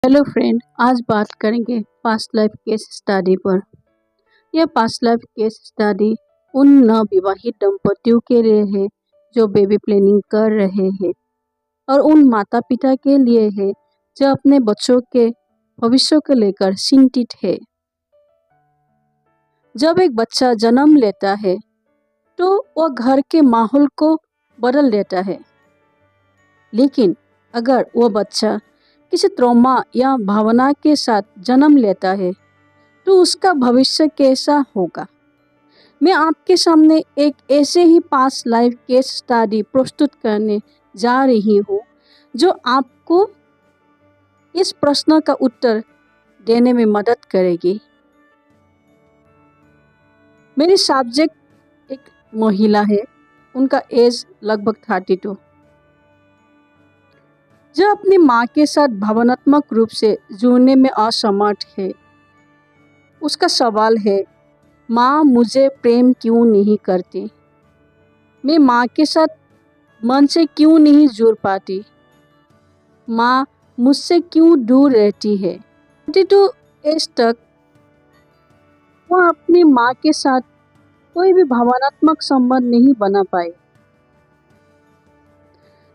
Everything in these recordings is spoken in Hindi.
हेलो फ्रेंड, आज बात करेंगे पास्ट लाइफ केस स्टडी पर। यह पास्ट लाइफ केस स्टडी उन नवविवाहित दंपतियों के लिए है जो बेबी प्लानिंग कर रहे हैं और उन माता पिता के लिए है जो अपने बच्चों के भविष्य को लेकर चिंतित है। जब एक बच्चा जन्म लेता है तो वह घर के माहौल को बदल देता है, लेकिन अगर वह बच्चा किसी ट्रॉमा या भावना के साथ जन्म लेता है तो उसका भविष्य कैसा होगा। मैं आपके सामने एक ऐसे ही पास्ट लाइफ केस स्टडी प्रस्तुत करने जा रही हूँ जो आपको इस प्रश्न का उत्तर देने में मदद करेगी। मेरी सब्जेक्ट एक महिला है, उनका एज लगभग 32, जो अपनी माँ के साथ भावनात्मक रूप से जुड़ने में असमर्थ है। उसका सवाल है, माँ मुझे प्रेम क्यों नहीं करती? मैं माँ के साथ मन से क्यों नहीं जुड़ पाती? माँ मुझसे क्यों दूर रहती है? 32 एज तक वह अपनी माँ के साथ कोई भी भावनात्मक संबंध नहीं बना पाई।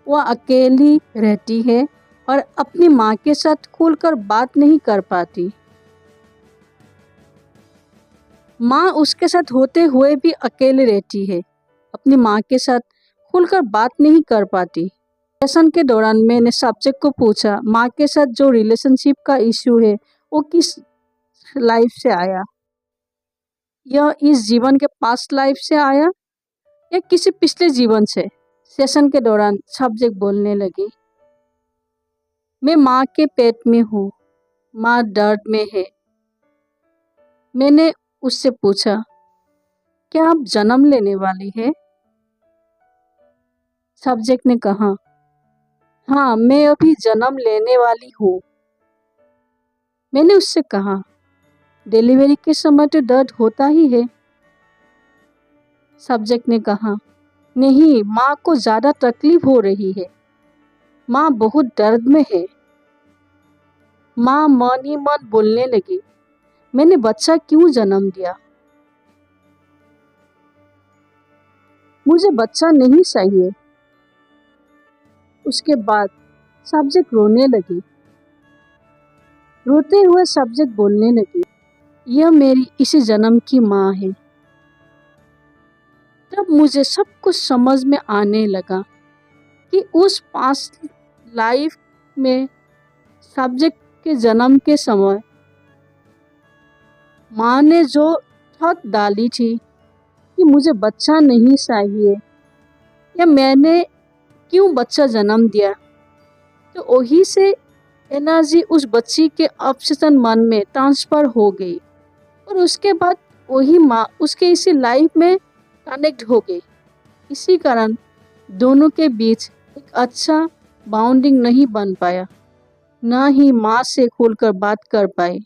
वह अकेली रहती है और अपनी माँ के साथ खुलकर बात नहीं कर पाती। माँ उसके साथ होते हुए भी अकेले रहती है, अपनी माँ के साथ खुलकर बात नहीं कर पाती। सेशन के दौरान मैंने सब्जेक्ट को पूछा, माँ के साथ जो रिलेशनशिप का इश्यू है वो किस लाइफ से आया? यह इस जीवन के पास्ट लाइफ से आया या किसी पिछले जीवन से? सेशन के दौरान सब्जेक्ट बोलने लगी, मैं माँ के पेट में हूँ, माँ दर्द में है। मैंने उससे पूछा, क्या आप जन्म लेने वाली है? सब्जेक्ट ने कहा, हाँ मैं अभी जन्म लेने वाली हूँ। मैंने उससे कहा, डिलीवरी के समय तो दर्द होता ही है। सब्जेक्ट ने कहा, नहीं, माँ को ज़्यादा तकलीफ हो रही है, माँ बहुत दर्द में है। माँ मन ही मन बोलने लगी, मैंने बच्चा क्यों जन्म दिया? मुझे बच्चा नहीं चाहिए। उसके बाद सब्जेक्ट रोने लगी। रोते हुए सब्जेक्ट बोलने लगी, यह मेरी इसी जन्म की माँ है। तब मुझे सब कुछ समझ में आने लगा कि उस पास्ट लाइफ में सब्जेक्ट के जन्म के समय माँ ने जो थॉट डाली थी कि मुझे बच्चा नहीं चाहिए या मैंने क्यों बच्चा जन्म दिया, तो वही से एनर्जी उस बच्ची के ऑब्सेशन मन में ट्रांसफ़र हो गई और उसके बाद वही माँ उसके इसी लाइफ में कनेक्ट हो गई। इसी कारण दोनों के बीच एक अच्छा बाउंडिंग नहीं बन पाया, ना ही माँ से खुलकर बात कर पाई।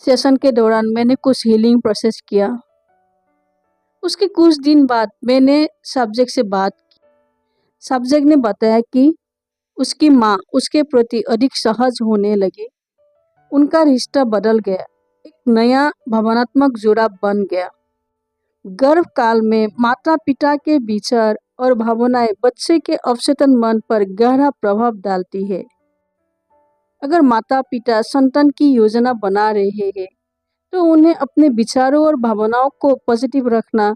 सेशन के दौरान मैंने कुछ हीलिंग प्रोसेस किया। उसके कुछ दिन बाद मैंने सब्जेक्ट से बात की। सब्जेक्ट ने बताया कि उसकी माँ उसके प्रति अधिक सहज होने लगी, उनका रिश्ता बदल गया, एक नया भावनात्मक जुड़ाव बन गया। गर्भकाल में माता पिता के विचार और भावनाएं बच्चे के अवचेतन मन पर गहरा प्रभाव डालती है। अगर माता पिता संतान की योजना बना रहे हैं तो उन्हें अपने विचारों और भावनाओं को पॉजिटिव रखना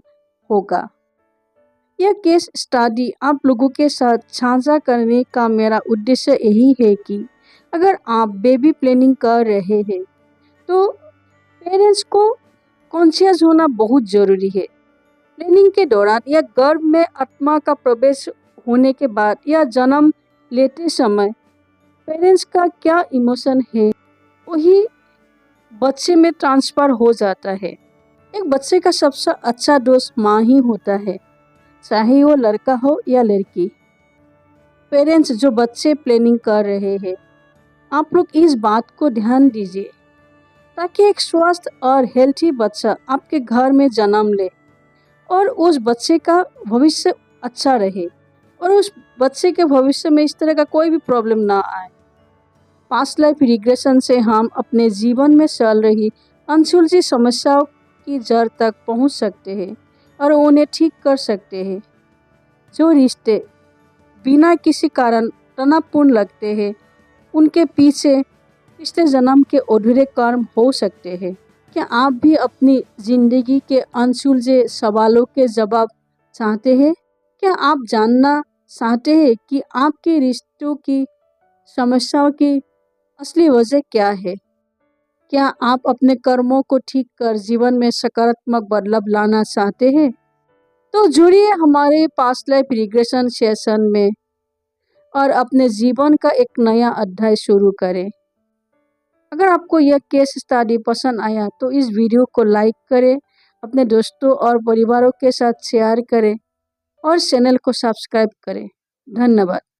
होगा। यह केस स्टडी आप लोगों के साथ साझा करने का मेरा उद्देश्य यही है कि अगर आप बेबी प्लानिंग कर रहे हैं तो पेरेंट्स को कॉन्शियस होना बहुत ज़रूरी है। प्लानिंग के दौरान या गर्भ में आत्मा का प्रवेश होने के बाद या जन्म लेते समय पेरेंट्स का क्या इमोशन है वही बच्चे में ट्रांसफ़र हो जाता है। एक बच्चे का सबसे अच्छा दोस्त माँ ही होता है, चाहे वो लड़का हो या लड़की। पेरेंट्स जो बच्चे प्लानिंग कर रहे हैं, आप लोग इस बात को ध्यान दीजिए ताकि एक स्वस्थ और हेल्थी बच्चा आपके घर में जन्म ले और उस बच्चे का भविष्य अच्छा रहे और उस बच्चे के भविष्य में इस तरह का कोई भी प्रॉब्लम ना आए। पास्ट लाइफ रिग्रेशन से हम अपने जीवन में चल रही अनसुलझी समस्याओं की जड़ तक पहुंच सकते हैं और उन्हें ठीक कर सकते हैं। जो रिश्ते बिना किसी कारण तनावपूर्ण लगते हैं, उनके पीछे पिछले जन्म के अधूरे कर्म हो सकते हैं। क्या आप भी अपनी जिंदगी के अनसुलझे सवालों के जवाब चाहते हैं? क्या आप जानना चाहते हैं कि आपके रिश्तों की समस्याओं की असली वजह क्या है? क्या आप अपने कर्मों को ठीक कर जीवन में सकारात्मक बदलाव लाना चाहते हैं? तो जुड़िए हमारे पास्ट लाइफ रिग्रेशन सेशन में और अपने जीवन का एक नया अध्याय शुरू करें। अगर आपको यह केस स्टडी पसंद आया तो इस वीडियो को लाइक करें, अपने दोस्तों और परिवारों के साथ शेयर करें और चैनल को सब्सक्राइब करें। धन्यवाद।